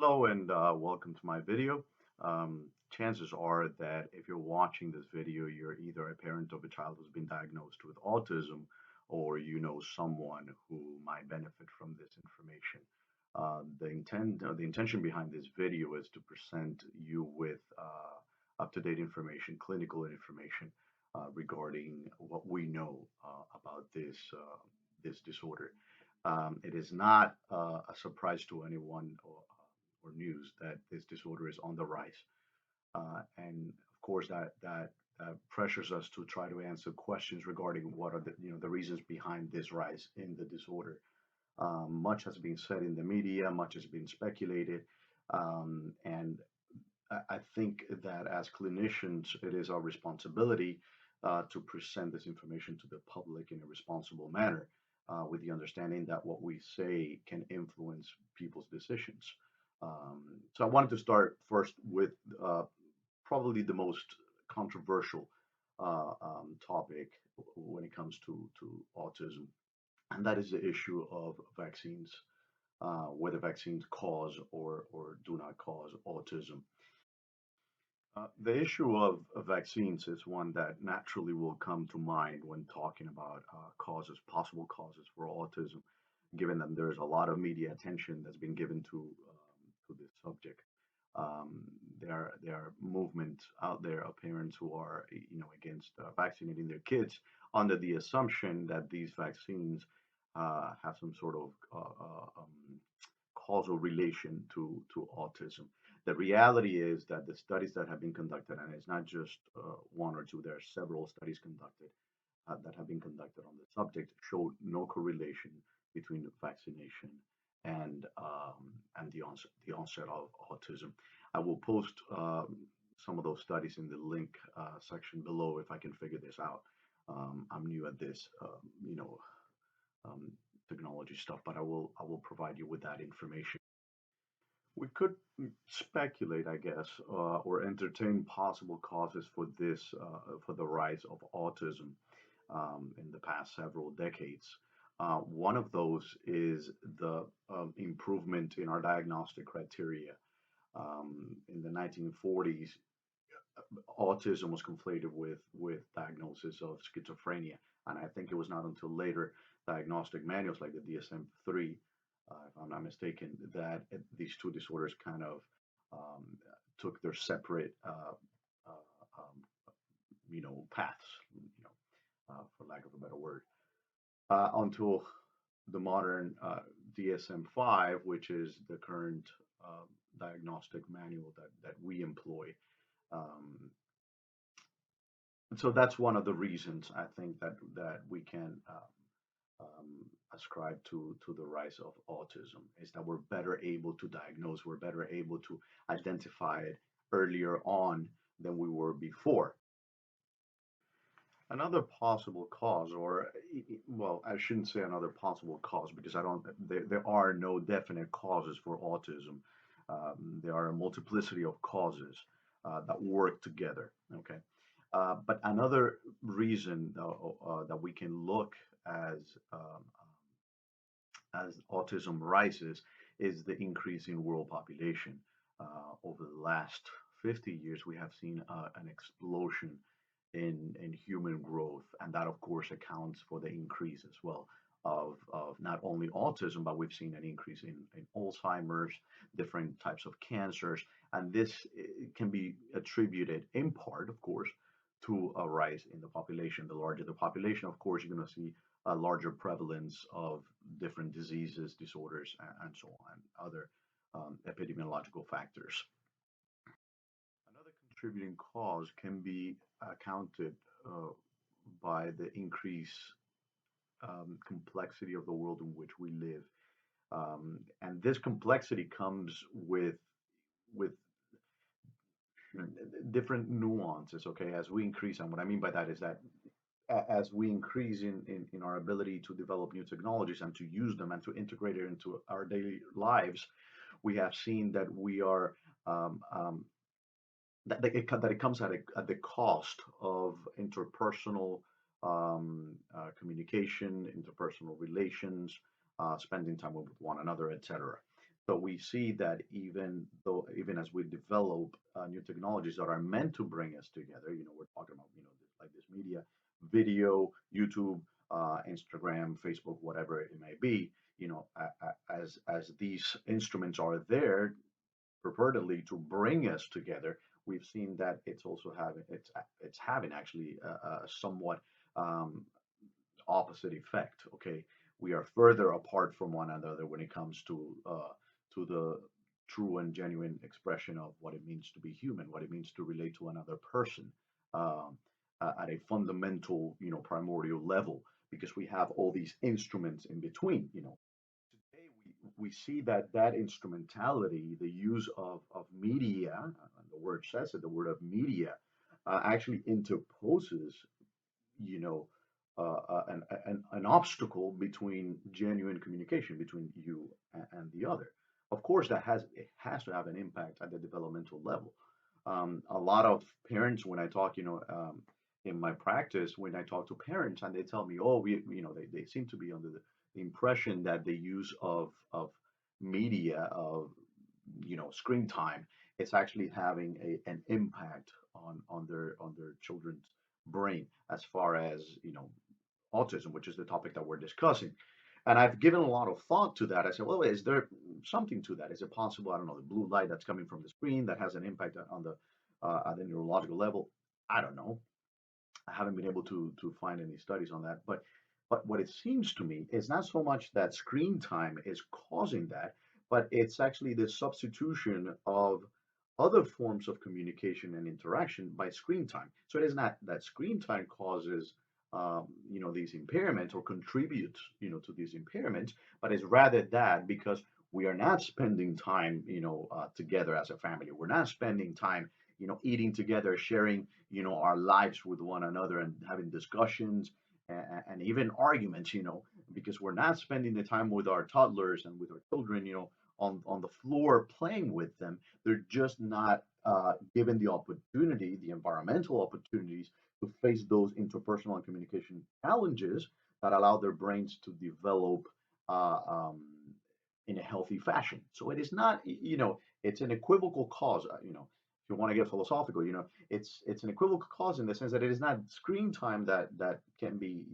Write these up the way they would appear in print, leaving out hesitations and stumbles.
Hello and welcome to my video. Chances are that if you're watching this video, you're either a parent of a child who's been diagnosed with autism or you know someone who might benefit from this information. The intention behind this video is to present you with up-to-date information, clinical information regarding what we know about this disorder. It is not a surprise to anyone or news that this disorder is on the rise. And of course, that pressures us to try to answer questions regarding what are the reasons behind this rise in the disorder. Much has been said in the media, much has been speculated, and I think that as clinicians, it is our responsibility to present this information to the public in a responsible manner, with the understanding that what we say can influence people's decisions. So I wanted to start first with probably the most controversial topic when it comes to autism, and that is the issue of vaccines, whether vaccines cause or do not cause autism. The issue of vaccines is one that naturally will come to mind when talking about possible causes for autism, given that there's a lot of media attention that's been given to this subject. There are movements out there of parents who are, against vaccinating their kids under the assumption that these vaccines have some sort of causal relation to autism. The reality is that the studies that have been conducted, and it's not just one or two, there are several studies conducted that have been conducted on the subject, showed no correlation between vaccination and the onset of autism. I will post some of those studies in the link section below if I can figure this out. I'm new at this, um, technology stuff, but I will provide you with that information. We could speculate, I guess, or entertain possible causes for for the rise of autism in the past several decades. One of those is the improvement in our diagnostic criteria. In the 1940s, autism was conflated with diagnosis of schizophrenia, and I think it was not until later diagnostic manuals like the DSM-3, if I'm not mistaken, that these two disorders kind of um, took their separate, paths, for lack of a better word, until the modern DSM-5, which is the current uh, diagnostic manual that we employ. Um, so that's one of the reasons I think that we can ascribe to the rise of autism is that we're better able to diagnose, we're better able to identify it earlier on than we were before. Another possible cause, or well, I shouldn't say another possible cause because I don't. There are no definite causes for autism. There are a multiplicity of causes that work together. Okay, but another reason that we can look as um, as autism rises is the increase in world population. Over the last 50 years, we have seen an explosion in human growth, and that, of course, accounts for the increase as well of not only autism, but we've seen an increase in Alzheimer's, different types of cancers, and this can be attributed in part, of course, to a rise in the population. The larger the population, of course, you're going to see a larger prevalence of different diseases, disorders, and so on, other epidemiological factors. Another contributing cause can be accounted uh, by the increased complexity of the world in which we live, and this complexity comes with different nuances. Okay, as we increase, and what I mean by that is that as we increase in our ability to develop new technologies and to use them and to integrate it into our daily lives, we have seen that we are that it comes at the cost of interpersonal communication, interpersonal relations, spending time with one another, etc. So we see that even as we develop new technologies that are meant to bring us together, we're talking about, like this media, video, YouTube, Instagram, Facebook, whatever it may be, as these instruments are there purportedly to bring us together, we've seen that it's having actually a somewhat um, opposite effect. Okay, we are further apart from one another when it comes to the true and genuine expression of what it means to be human, what it means to relate to another person um, at a fundamental, primordial level, because we have all these instruments in between. Today we see that instrumentality, the use of media, the word says it, the word of media, actually interposes you know, an obstacle between genuine communication between you and the other. Of course, it has to have an impact at the developmental level. A lot of parents, when I talk, in my practice, when I talk to parents and they tell me, oh, they seem to be under the impression that the use of media, of screen time, it's actually having an impact on their children's brain as far as autism, which is the topic that we're discussing. And I've given a lot of thought to that. I said, well, is there something to that? Is it possible? I don't know, the blue light that's coming from the screen that has an impact on the at the neurological level. I don't know. I haven't been able to find any studies on that. But what it seems to me is not so much that screen time is causing that, but it's actually the substitution of other forms of communication and interaction by screen time. So it is not that screen time causes these impairments or contributes to these impairments, but it's rather that because we are not spending time together as a family. We're not spending time eating together, sharing our lives with one another and having discussions and even arguments, because we're not spending the time with our toddlers and with our children, on the floor playing with them. They're just not given the opportunity, the environmental opportunities to face those interpersonal and communication challenges that allow their brains to develop uh, um, in a healthy fashion. So it is not, it's an equivocal cause. If you want to get philosophical, it's an equivocal cause in the sense that it is not screen time that can be,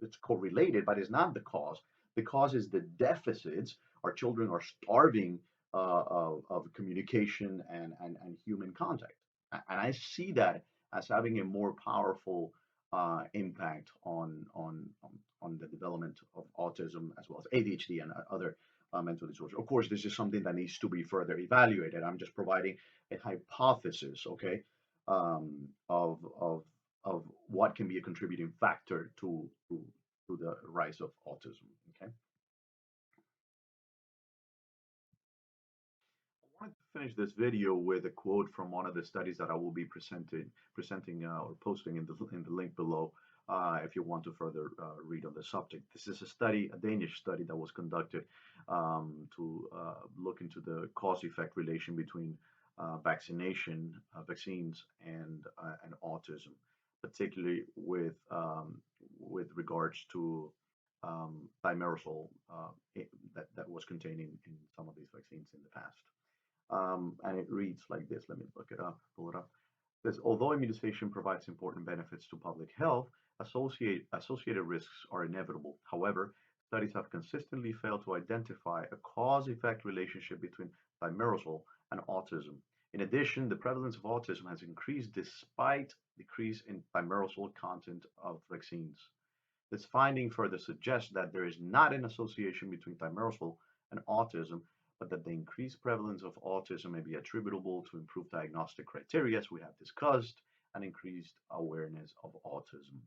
it's correlated, but it's not the cause. The cause is the deficits. Our children are starving of communication and human contact, and I see that as having a more powerful impact on the development of autism as well as ADHD and other mental disorders. Of course, this is something that needs to be further evaluated. I'm just providing a hypothesis, okay, of what can be a contributing factor to the rise of autism. Okay, I wanted to finish this video with a quote from one of the studies that I will be presenting or posting in the link below. If you want to further read on the subject, this is a Danish study that was conducted to look into the cause-effect relation between vaccines, and autism, particularly with regards to thimerosal that was contained in some of these vaccines in the past. And it reads like this. Let me look it up, pull it up. It says, although immunization provides important benefits to public health, associated risks are inevitable. However, studies have consistently failed to identify a cause-effect relationship between thimerosal and autism. In addition, the prevalence of autism has increased despite decrease in thimerosal content of vaccines. This finding further suggests that there is not an association between thimerosal and autism, but that the increased prevalence of autism may be attributable to improved diagnostic criteria, as we have discussed, and increased awareness of autism.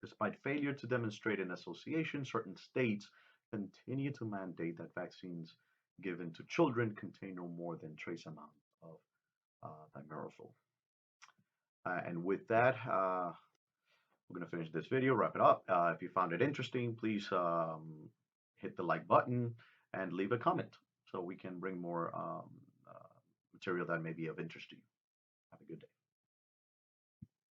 Despite failure to demonstrate an association, certain states continue to mandate that vaccines given to children contain no more than trace amount of thimerosal. And with that, we're going to finish this video, wrap it up. If you found it interesting, please hit the like button and leave a comment so we can bring more material that may be of interest to you. Have a good day.